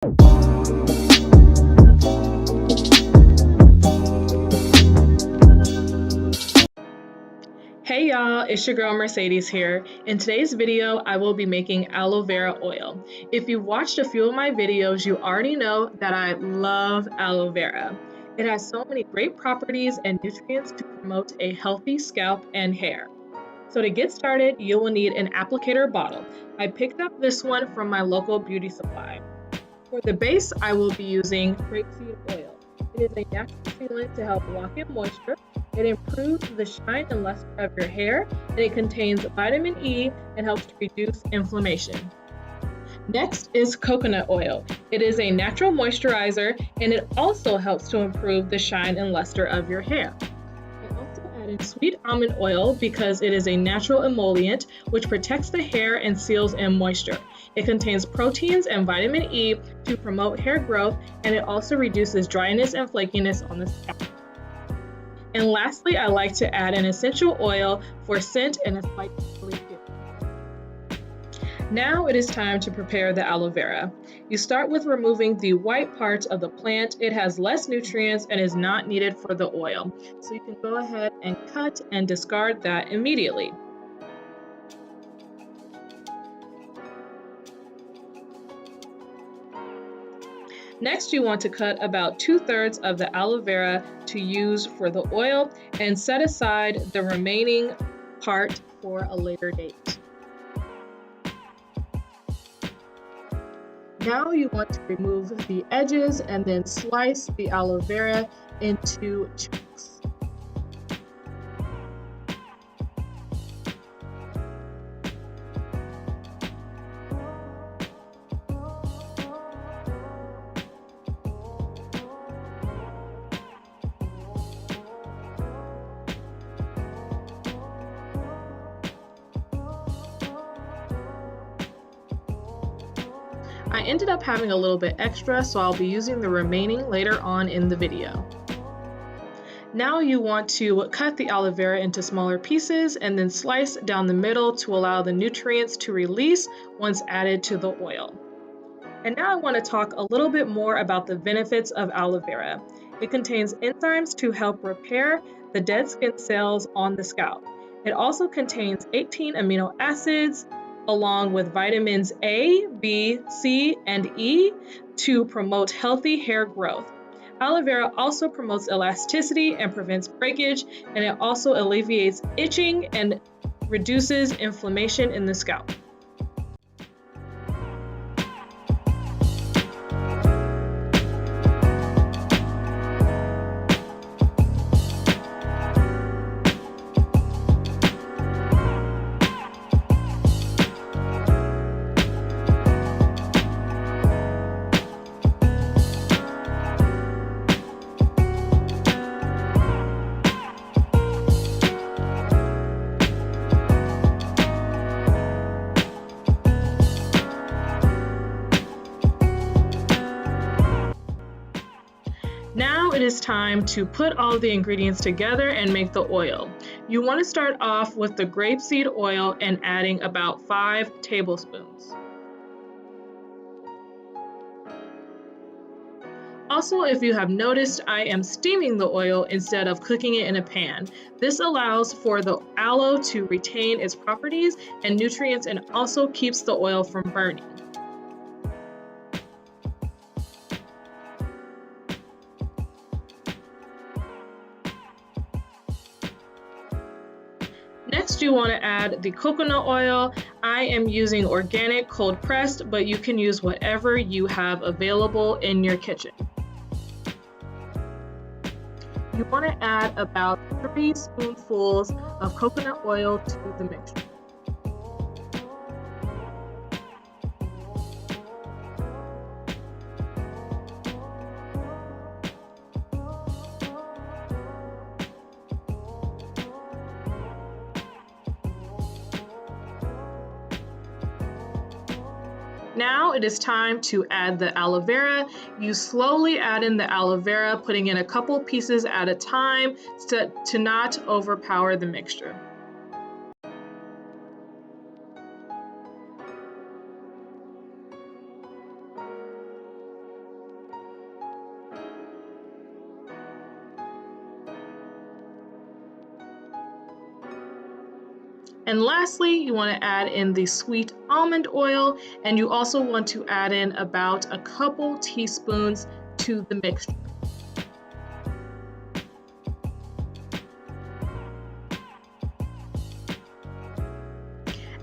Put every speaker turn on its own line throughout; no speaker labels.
Hey y'all, it's your girl Mercedes here. In today's video, I will be making aloe vera oil. If you've watched a few of my videos, you already know that I love aloe vera. It has so many great properties and nutrients to promote a healthy scalp and hair. So to get started, you will need an applicator bottle. I picked up this one from my local beauty supply. For the base, I will be using grapeseed oil. It is a natural sealant to help lock in moisture. It improves the shine and luster of your hair, and it contains vitamin E and helps to reduce inflammation. Next is coconut oil. It is a natural moisturizer, and it also helps to improve the shine and luster of your hair. I also added sweet almond oil because it is a natural emollient which protects the hair and seals in moisture. It contains proteins and vitamin E to promote hair growth, and it also reduces dryness and flakiness on the scalp. And lastly, I like to add an essential oil for scent and a slight feel. Now it is time to prepare the aloe vera. You start with removing the white part of the plant. It has less nutrients and is not needed for the oil. So you can go ahead and cut and discard that immediately. Next, you want to cut about 2/3 of the aloe vera to use for the oil and set aside the remaining part for a later date. Now you want to remove the edges and then slice the aloe vera into chunks. I ended up having a little bit extra, so I'll be using the remaining later on in the video. Now you want to cut the aloe vera into smaller pieces and then slice down the middle to allow the nutrients to release once added to the oil. And now I want to talk a little bit more about the benefits of aloe vera. It contains enzymes to help repair the dead skin cells on the scalp. It also contains 18 amino acids, along with vitamins A, B, C, and E to promote healthy hair growth. Aloe vera also promotes elasticity and prevents breakage, and it also alleviates itching and reduces inflammation in the scalp. Now it is time to put all the ingredients together and make the oil. You want to start off with the grapeseed oil and adding about 5 tablespoons. Also, if you have noticed, I am steaming the oil instead of cooking it in a pan. This allows for the aloe to retain its properties and nutrients and also keeps the oil from burning. Next, you want to add the coconut oil. I am using organic cold pressed, but you can use whatever you have available in your kitchen. You want to add about 3 spoonfuls of coconut oil to the mixture. Now it is time to add the aloe vera. You slowly add in the aloe vera, putting in a couple pieces at a time to not overpower the mixture. And lastly, you want to add in the sweet almond oil, and you also want to add in about a couple teaspoons to the mixture.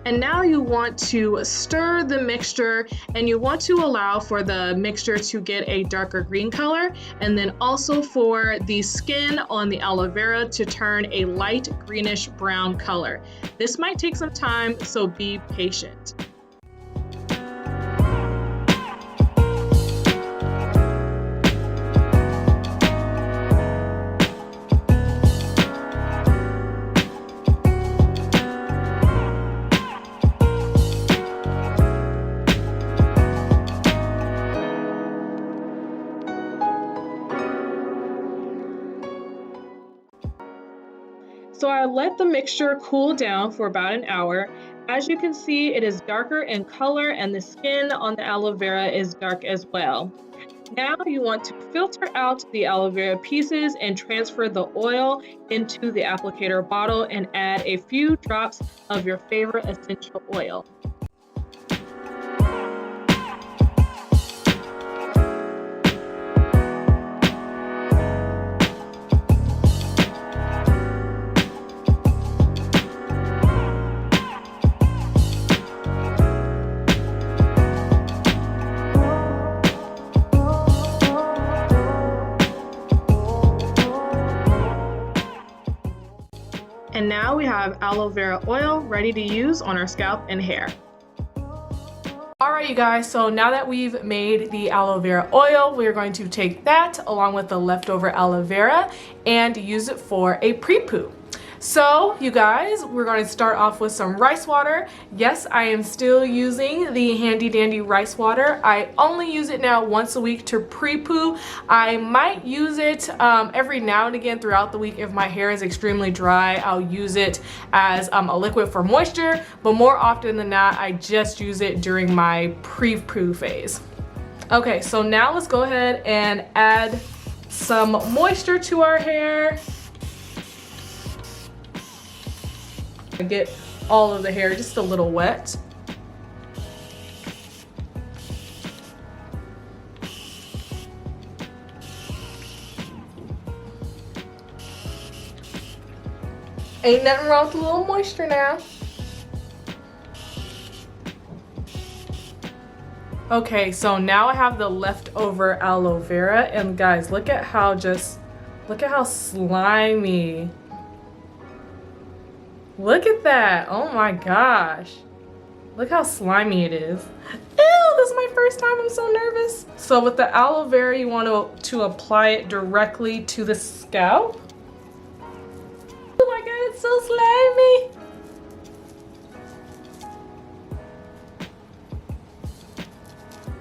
And now you want to stir the mixture, and you want to allow for the mixture to get a darker green color, and then also for the skin on the aloe vera to turn a light greenish brown color. This might take some time, so be patient. So I let the mixture cool down for about an hour. As you can see, it is darker in color and the skin on the aloe vera is dark as well. Now you want to filter out the aloe vera pieces and transfer the oil into the applicator bottle and add a few drops of your favorite essential oil. And now we have aloe vera oil ready to use on our scalp and hair. Alright you guys, so now that we've made the aloe vera oil, we're going to take that along with the leftover aloe vera and use it for a pre-poo. So you guys, we're going to start off with some rice water. Yes, I am still using the handy dandy rice water. I only use it now once a week to pre-poo. I might use it every now and again throughout the week if my hair is extremely dry. I'll use it as a liquid for moisture, but more often than not, I just use it during my pre-poo phase. Okay, so now let's go ahead and add some moisture to our hair. Get all of the hair just a little wet. Ain't nothing wrong with a little moisture now. Okay, so now I have the leftover aloe vera, and guys, look at how slimy. Look at that. Oh my gosh. Look how slimy it is. Ew, this is my first time. I'm so nervous. So with the aloe vera, you want to apply it directly to the scalp. Oh my god, it's so slimy.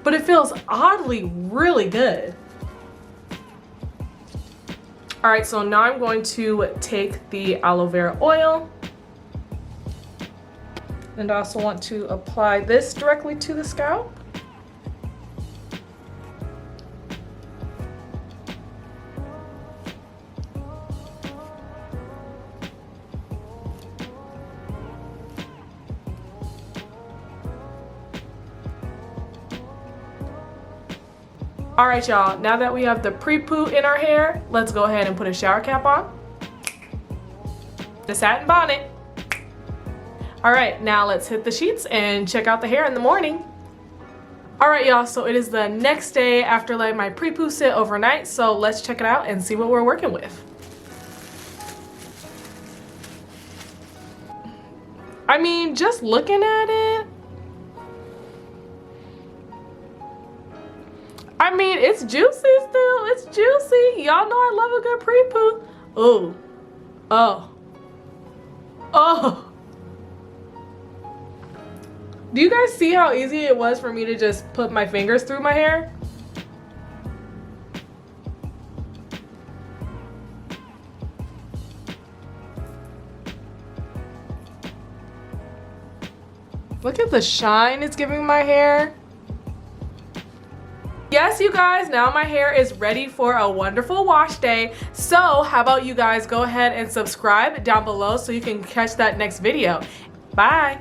But it feels oddly really good. All right, so now I'm going to take the aloe vera oil and also want to apply this directly to the scalp. All right, y'all, now that we have the pre-poo in our hair, let's go ahead and put a shower cap on. The satin bonnet. All right, now let's hit the sheets and check out the hair in the morning. All right, y'all, so it is the next day after letting my pre-poo sit overnight, so let's check it out and see what we're working with. I mean, just looking at it, I mean, it's juicy still, it's juicy. Y'all know I love a good pre-poo. Ooh, oh, oh. Do you guys see how easy it was for me to just put my fingers through my hair? Look at the shine it's giving my hair. Yes, you guys, now my hair is ready for a wonderful wash day. So how about you guys go ahead and subscribe down below so you can catch that next video.
Bye.